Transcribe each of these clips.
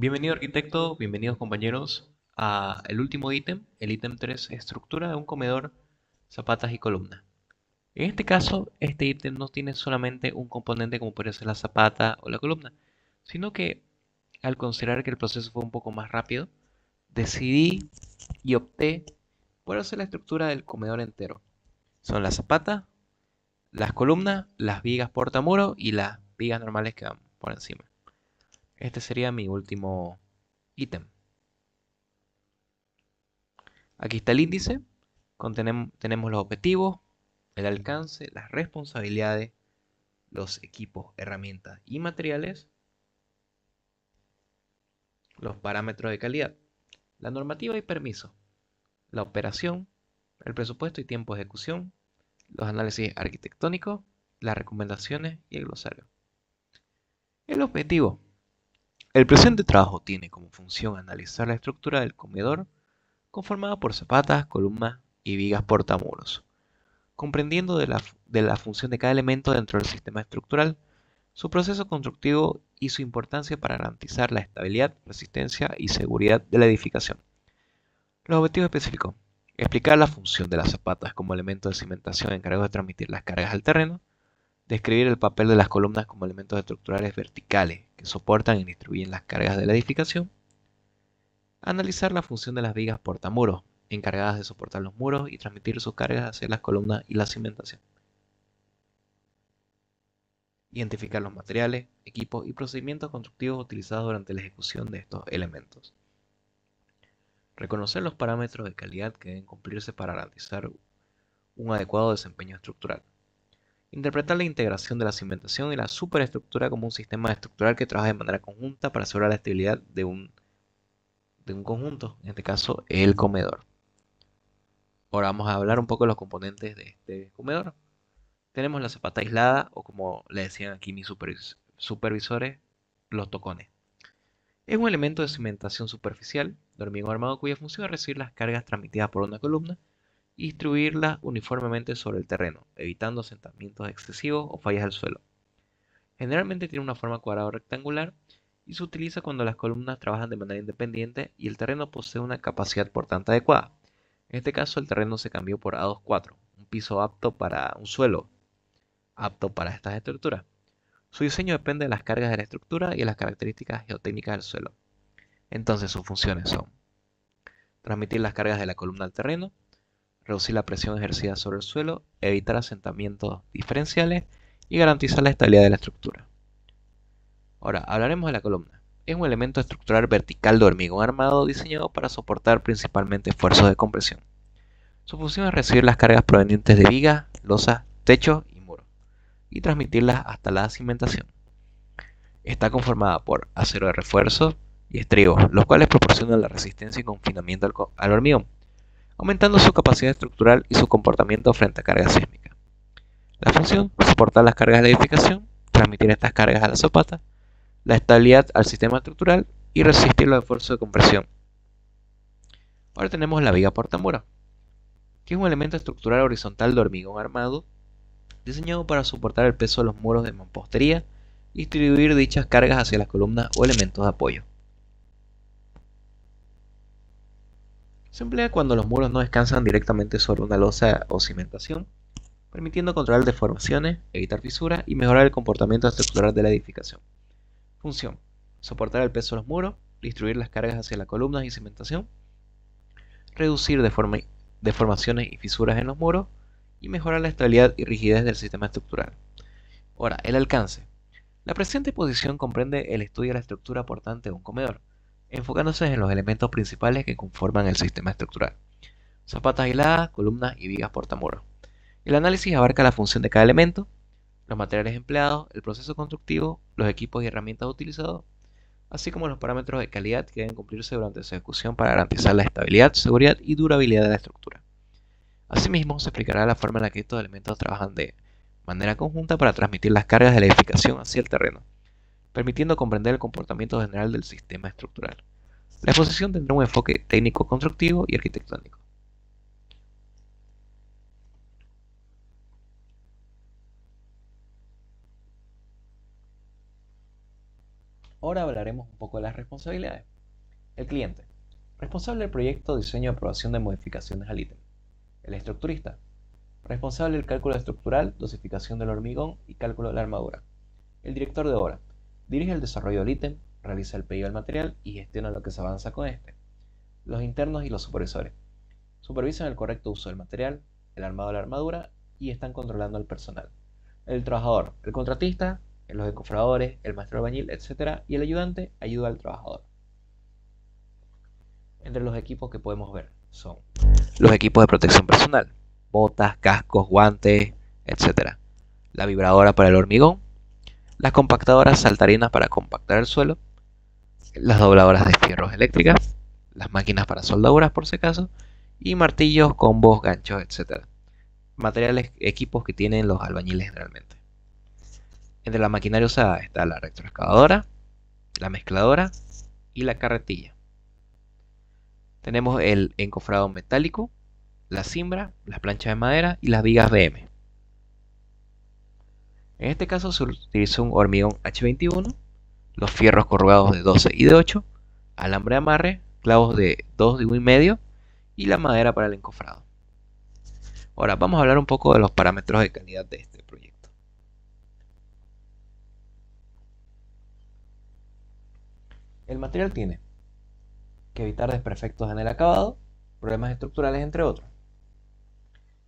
Bienvenido arquitecto, bienvenidos compañeros a el último ítem, el ítem 3, estructura de un comedor, zapatas y columnas. En este caso, este ítem no tiene solamente un componente como puede ser la zapata o la columna, sino que al considerar que el proceso fue un poco más rápido, decidí y opté por hacer la estructura del comedor entero. Son las zapatas, las columnas, las vigas portamuro y las vigas normales que van por encima. Este sería mi último ítem. Aquí está el índice, tenemos los objetivos, el alcance, las responsabilidades, los equipos, herramientas y materiales, los parámetros de calidad, la normativa y permiso, la operación, el presupuesto y tiempo de ejecución, los análisis arquitectónicos, las recomendaciones y el glosario. El objetivo. El presente trabajo tiene como función analizar la estructura del comedor conformada por zapatas, columnas y vigas portamuros, comprendiendo de la función de cada elemento dentro del sistema estructural, su proceso constructivo y su importancia para garantizar la estabilidad, resistencia y seguridad de la edificación. Los objetivos específicos. Explicar la función de las zapatas como elemento de cimentación encargado de transmitir las cargas al terreno. Describir el papel de las columnas como elementos estructurales verticales que soportan y distribuyen las cargas de la edificación. Analizar la función de las vigas portamuros, encargadas de soportar los muros y transmitir sus cargas hacia las columnas y la cimentación. Identificar los materiales, equipos y procedimientos constructivos utilizados durante la ejecución de estos elementos. Reconocer los parámetros de calidad que deben cumplirse para garantizar un adecuado desempeño estructural. Interpretar la integración de la cimentación y la superestructura como un sistema estructural que trabaja de manera conjunta para asegurar la estabilidad de un conjunto, en este caso el comedor. Ahora vamos a hablar un poco de los componentes de este comedor. Tenemos la zapata aislada, o como le decían aquí mis supervisores, los tocones. Es un elemento de cimentación superficial de hormigón armado cuya función es recibir las cargas transmitidas por una columna y distribuirlas uniformemente sobre el terreno, evitando asentamientos excesivos o fallas del suelo. Generalmente tiene una forma cuadrada o rectangular y se utiliza cuando las columnas trabajan de manera independiente y el terreno posee una capacidad portante adecuada. En este caso el terreno se cambió por A24, un piso apto para un suelo apto para estas estructuras. Su diseño depende de las cargas de la estructura y de las características geotécnicas del suelo. Entonces sus funciones son transmitir las cargas de la columna al terreno, reducir la presión ejercida sobre el suelo, evitar asentamientos diferenciales y garantizar la estabilidad de la estructura. Ahora, hablaremos de la columna. Es un elemento estructural vertical de hormigón armado diseñado para soportar principalmente esfuerzos de compresión. Su función es recibir las cargas provenientes de vigas, losas, techos y muros y transmitirlas hasta la cimentación. Está conformada por acero de refuerzo y estribos, los cuales proporcionan la resistencia y confinamiento al hormigón, aumentando su capacidad estructural y su comportamiento frente a cargas sísmicas. La función, soportar las cargas de la edificación, transmitir estas cargas a la zapata, la estabilidad al sistema estructural y resistir los esfuerzos de compresión. Ahora tenemos la viga portamuro, que es un elemento estructural horizontal de hormigón armado diseñado para soportar el peso de los muros de mampostería y distribuir dichas cargas hacia las columnas o elementos de apoyo. Se emplea cuando los muros no descansan directamente sobre una losa o cimentación, permitiendo controlar deformaciones, evitar fisuras y mejorar el comportamiento estructural de la edificación. Función: soportar el peso de los muros, distribuir las cargas hacia las columnas y cimentación, reducir deformaciones y fisuras en los muros y mejorar la estabilidad y rigidez del sistema estructural. Ahora, el alcance. La presente posición comprende el estudio de la estructura portante de un comedor, enfocándose en los elementos principales que conforman el sistema estructural: zapatas aisladas, columnas y vigas portamuros. El análisis abarca la función de cada elemento, los materiales empleados, el proceso constructivo, los equipos y herramientas utilizados, así como los parámetros de calidad que deben cumplirse durante su ejecución para garantizar la estabilidad, seguridad y durabilidad de la estructura. Asimismo, se explicará la forma en la que estos elementos trabajan de manera conjunta para transmitir las cargas de la edificación hacia el terreno, permitiendo comprender el comportamiento general del sistema estructural. La exposición tendrá un enfoque técnico-constructivo y arquitectónico. Ahora hablaremos un poco de las responsabilidades. El cliente, responsable del proyecto, diseño y aprobación de modificaciones al ítem. El estructurista, responsable del cálculo estructural, dosificación del hormigón y cálculo de la armadura. El director de obra, dirige el desarrollo del ítem, realiza el pedido del material y gestiona lo que se avanza con este. Los internos y los supervisores, supervisan el correcto uso del material, el armado de la armadura y están controlando al personal. El trabajador, el contratista, los encofradores, el maestro albañil, etc. Y el ayudante ayuda al trabajador. Entre los equipos que podemos ver son los equipos de protección personal, botas, cascos, guantes, etc. La vibradora para el hormigón, las compactadoras saltarinas para compactar el suelo, las dobladoras de fierros eléctricas, las máquinas para soldaduras por si acaso, y martillos, combos, ganchos, etc. Materiales, equipos que tienen los albañiles generalmente. Entre la maquinaria usada está la retroexcavadora, la mezcladora y la carretilla. Tenemos el encofrado metálico, la cimbra, las planchas de madera y las vigas BM. En este caso se utilizó un hormigón H21, los fierros corrugados de 12 y de 8, alambre de amarre, clavos de 2 de 1,5 y la madera para el encofrado. Ahora vamos a hablar un poco de los parámetros de calidad de este proyecto. El material tiene que evitar desperfectos en el acabado, problemas estructurales entre otros.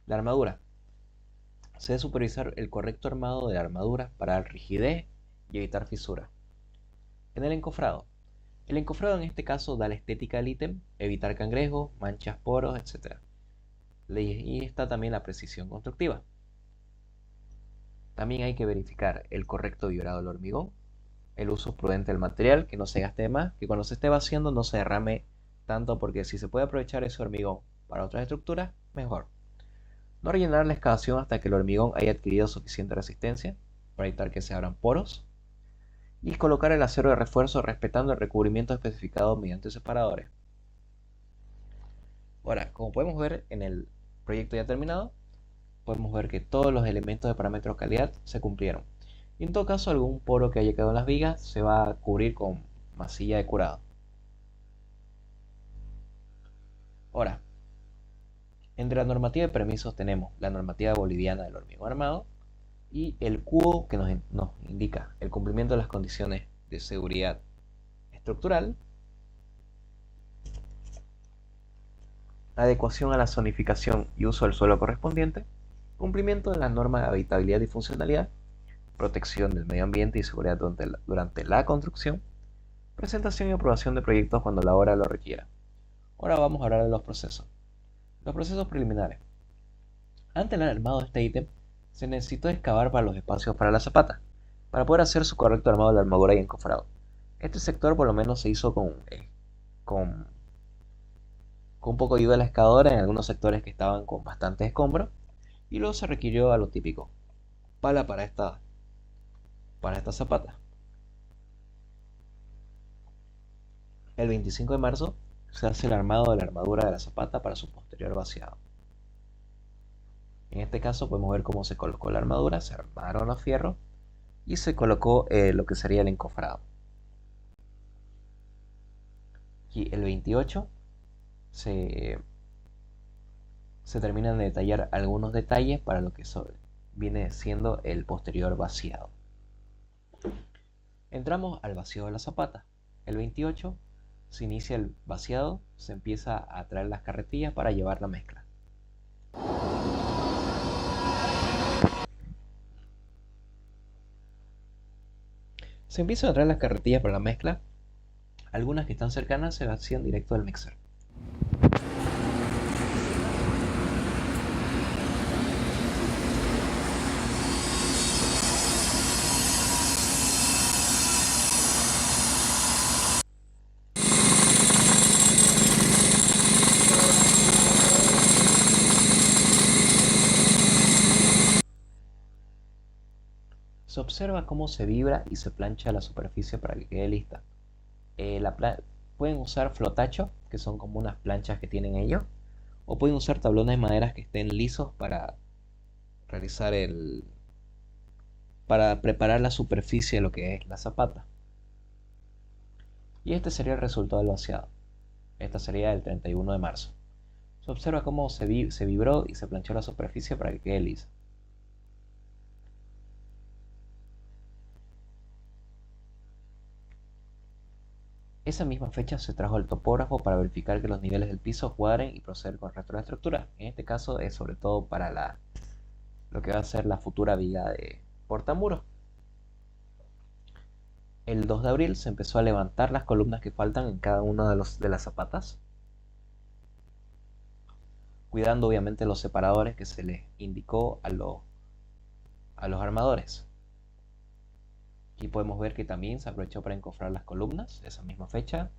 La armadura. Se debe supervisar el correcto armado de la armadura para dar rigidez y evitar fisuras. En el encofrado. El encofrado en este caso da la estética del ítem, evitar cangrejos, manchas, poros, etc. Y está también la precisión constructiva. También hay que verificar el correcto vibrado del hormigón, el uso prudente del material, que no se gaste más, que cuando se esté vaciando no se derrame tanto, porque si se puede aprovechar ese hormigón para otras estructuras, mejor. No rellenar la excavación hasta que el hormigón haya adquirido suficiente resistencia para evitar que se abran poros. Y colocar el acero de refuerzo respetando el recubrimiento especificado mediante separadores. Ahora, como podemos ver en el proyecto ya terminado, podemos ver que todos los elementos de parámetros de calidad se cumplieron. Y en todo caso, algún poro que haya quedado en las vigas se va a cubrir con masilla de curado. Ahora, entre la normativa de permisos tenemos la normativa boliviana del hormigón armado y el cubo que nos indica el cumplimiento de las condiciones de seguridad estructural, adecuación a la zonificación y uso del suelo correspondiente, cumplimiento de las normas de habitabilidad y funcionalidad, protección del medio ambiente y seguridad durante la construcción, presentación y aprobación de proyectos cuando la obra lo requiera. Ahora vamos a hablar de los procesos. Los procesos preliminares. Antes del armado de este ítem, se necesitó excavar para los espacios para la zapata, para poder hacer su correcto armado de la armadura y encofrado. Este sector por lo menos se hizo con un poco de ayuda de la excavadora en algunos sectores que estaban con bastante escombro, y luego se requirió a lo típico, pala para esta zapata. El 25 de marzo se hace el armado de la armadura de la zapata para su posterior vaciado. En este caso podemos ver cómo se colocó la armadura, se armaron los fierros y se colocó lo que sería el encofrado. Y el 28 se terminan de detallar algunos detalles para lo que viene siendo el posterior vaciado. Entramos al vaciado de la zapata. El 28 se inicia el vaciado, se empieza a traer las carretillas para llevar la mezcla. Se empiezan a traer las carretillas para la mezcla. Algunas que están cercanas se vacían directo del mixer. Se observa cómo se vibra y se plancha la superficie para que quede lista. Pueden usar flotacho, que son como unas planchas que tienen ellos, o pueden usar tablones de madera que estén lisos para para preparar la superficie de lo que es la zapata. Y este sería el resultado del vaciado. Esta sería el 31 de marzo. Se observa cómo se vibró y se planchó la superficie para que quede lisa. Esa misma fecha se trajo el topógrafo para verificar que los niveles del piso cuadren y proceder con el resto de la estructura. En este caso es sobre todo para lo que va a ser la futura viga de portamuro. El 2 de abril se empezó a levantar las columnas que faltan en cada una de las zapatas, cuidando obviamente los separadores que se les indicó a los armadores. Aquí podemos ver que también se aprovechó para encofrar las columnas esa misma fecha,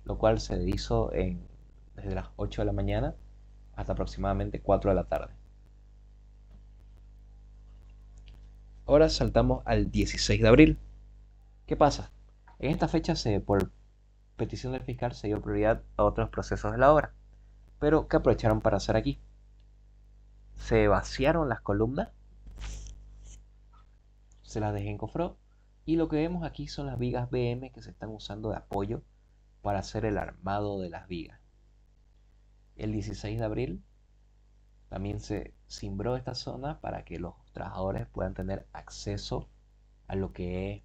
lo cual se hizo desde las 8 de la mañana hasta aproximadamente 4 de la tarde. Ahora saltamos al 16 de abril. ¿Qué pasa? En esta fecha, por petición del fiscal, se dio prioridad a otros procesos de la obra. Pero, ¿qué aprovecharon para hacer aquí? Se vaciaron las columnas, se las desencofró, y lo que vemos aquí son las vigas BM que se están usando de apoyo para hacer el armado de las vigas. El 16 de abril también se cimbró esta zona para que los trabajadores puedan tener acceso a lo que es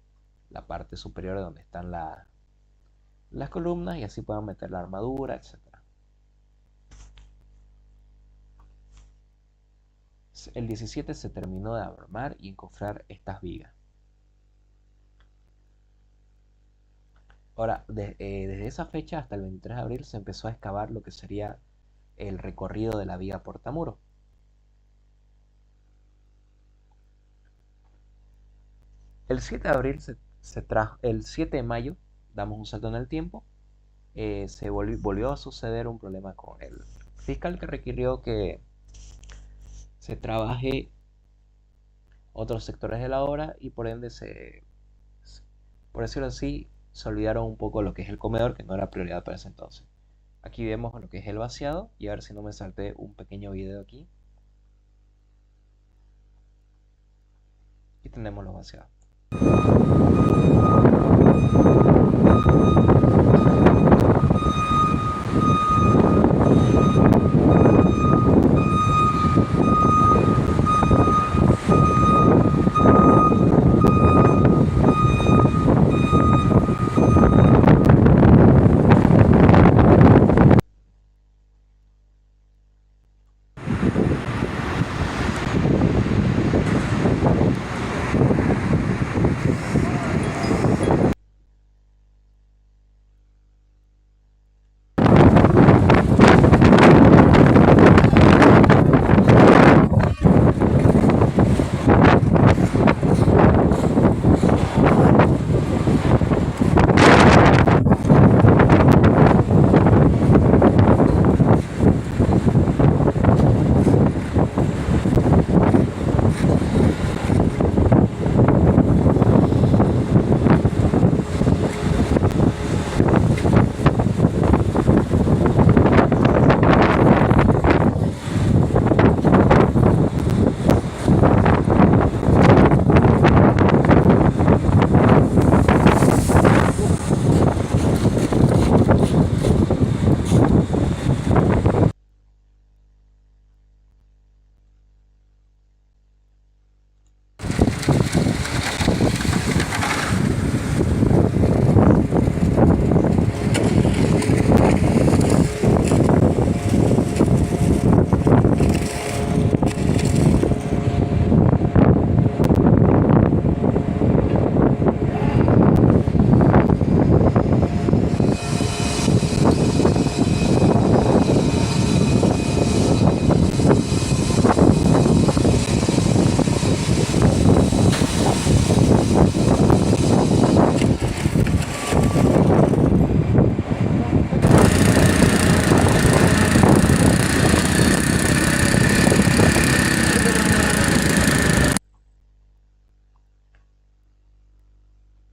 la parte superior de donde están las columnas y así puedan meter la armadura, etc. El 17 se terminó de armar y encofrar estas vigas. Ahora, desde esa fecha hasta el 23 de abril se empezó a excavar lo que sería el recorrido de la viga portamuro. El 7 de abril el 7 de mayo, damos un salto en el tiempo, volvió a suceder un problema con el fiscal que requirió que se trabaje otros sectores de la obra y por ende por decirlo así, se olvidaron un poco lo que es el comedor, que no era prioridad para ese entonces. Aquí vemos lo que es el vaciado y a ver si no me salté un pequeño video aquí. Y tenemos los vaciados.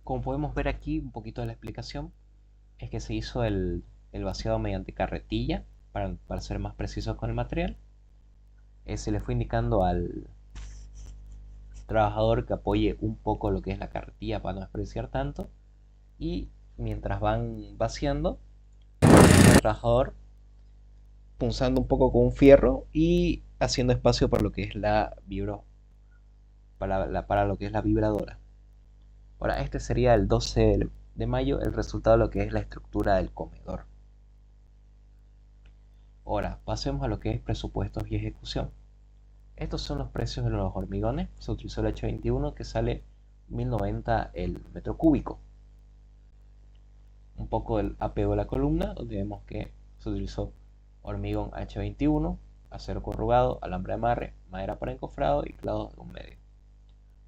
Como podemos ver aquí, un poquito de la explicación es que se hizo el vaciado mediante carretilla para ser más precisos con el material. Se le fue indicando al trabajador que apoye un poco lo que es la carretilla para no desperdiciar tanto y mientras van vaciando, el trabajador punzando un poco con un fierro y haciendo espacio para lo que es para lo que es la vibradora. Ahora, este sería el 12 de mayo el resultado de lo que es la estructura del comedor. Ahora, pasemos a lo que es presupuestos y ejecución. Estos son los precios de los hormigones. Se utilizó el H21 que sale 1090 el metro cúbico. Un poco del apego de la columna, donde vemos que se utilizó hormigón H21, acero corrugado, alambre de amarre, madera para encofrado y clavos de 1 medio.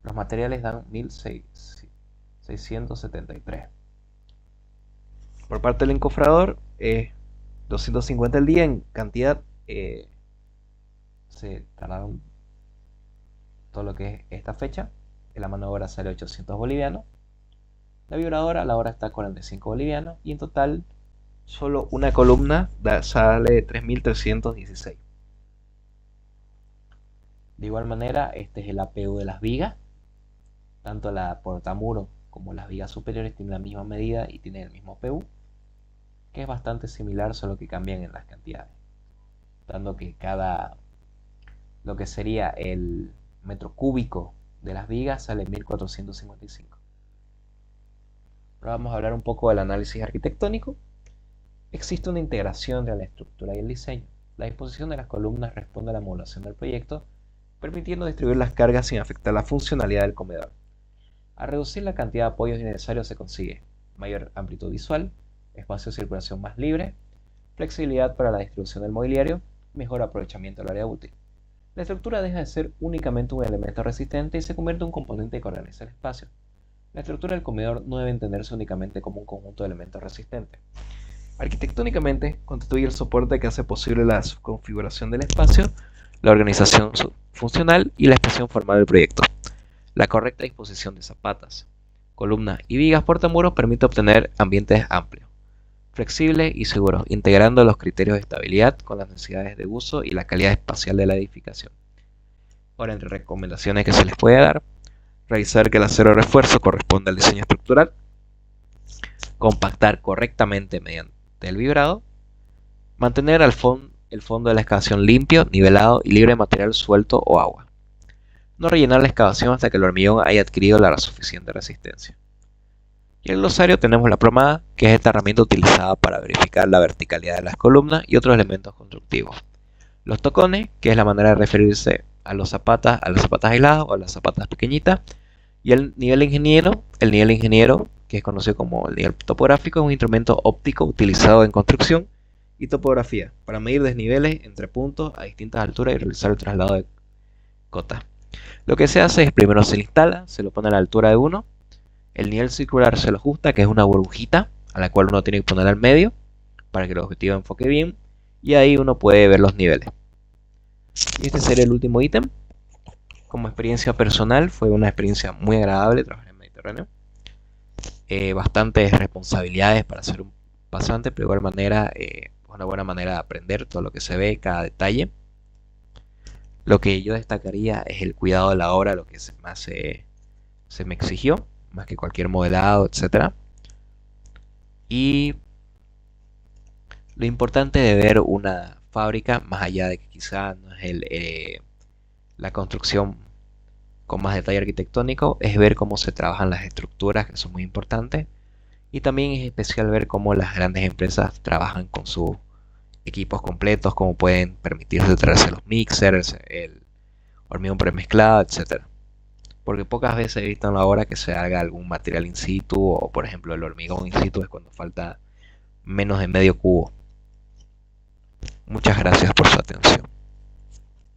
Los materiales dan 1673. Por parte del encofrador, 250 el día en cantidad. Se tardaron todo lo que es esta fecha. En la mano de obra sale 800 bolivianos. La vibradora a la hora está 45 bolivianos. Y en total, solo una columna sale 3316. De igual manera, este es el apego de las vigas. Tanto la portamuro como las vigas superiores tienen la misma medida y tienen el mismo PU, que es bastante similar, solo que cambian en las cantidades, dando que lo que sería el metro cúbico de las vigas sale 1455. Ahora vamos a hablar un poco del análisis arquitectónico. Existe una integración entre la estructura y el diseño. La disposición de las columnas responde a la modulación del proyecto, permitiendo distribuir las cargas sin afectar la funcionalidad del comedor. Al reducir la cantidad de apoyos innecesarios se consigue mayor amplitud visual, espacio de circulación más libre, flexibilidad para la distribución del mobiliario, mejor aprovechamiento del área útil. La estructura deja de ser únicamente un elemento resistente y se convierte en un componente que organiza el espacio. La estructura del comedor no debe entenderse únicamente como un conjunto de elementos resistentes. Arquitectónicamente, constituye el soporte que hace posible la configuración del espacio, la organización funcional y la expresión formal del proyecto. La correcta disposición de zapatas, columnas y vigas portamuros permite obtener ambientes amplios, flexibles y seguros, integrando los criterios de estabilidad con las necesidades de uso y la calidad espacial de la edificación. Ahora, entre recomendaciones que se les puede dar, revisar que el acero de refuerzo corresponde al diseño estructural, compactar correctamente mediante el vibrado, mantener el fondo de la excavación limpio, nivelado y libre de material suelto o agua. No rellenar la excavación hasta que el hormigón haya adquirido la suficiente resistencia. Y en el glosario tenemos la plomada, que es esta herramienta utilizada para verificar la verticalidad de las columnas y otros elementos constructivos. Los tocones, que es la manera de referirse a las zapatas aisladas o a las zapatas pequeñitas. Y el nivel ingeniero, que es conocido como el nivel topográfico, es un instrumento óptico utilizado en construcción y topografía para medir desniveles entre puntos a distintas alturas y realizar el traslado de cotas. Lo que se hace es primero se le instala, se lo pone a la altura de 1, el nivel circular se lo ajusta, que es una burbujita a la cual uno tiene que poner al medio para que el objetivo enfoque bien, y ahí uno puede ver los niveles. Y este sería el último ítem. Como experiencia personal, fue una experiencia muy agradable trabajar en Mediterráneo. Bastantes responsabilidades para ser un pasante, pero de igual manera una buena manera de aprender todo lo que se ve, cada detalle. Lo que yo destacaría es el cuidado de la obra, lo que más se me exigió, más que cualquier modelado, etc. Y lo importante de ver una fábrica, más allá de que quizá no es la construcción con más detalle arquitectónico, es ver cómo se trabajan las estructuras, que son muy importantes, y también es especial ver cómo las grandes empresas trabajan con sus equipos completos, cómo pueden permitirse traerse los mixers, el hormigón premezclado, etc. Porque pocas veces he visto en la obra que se haga algún material in situ, o por ejemplo el hormigón in situ es cuando falta menos de medio cubo. Muchas gracias por su atención.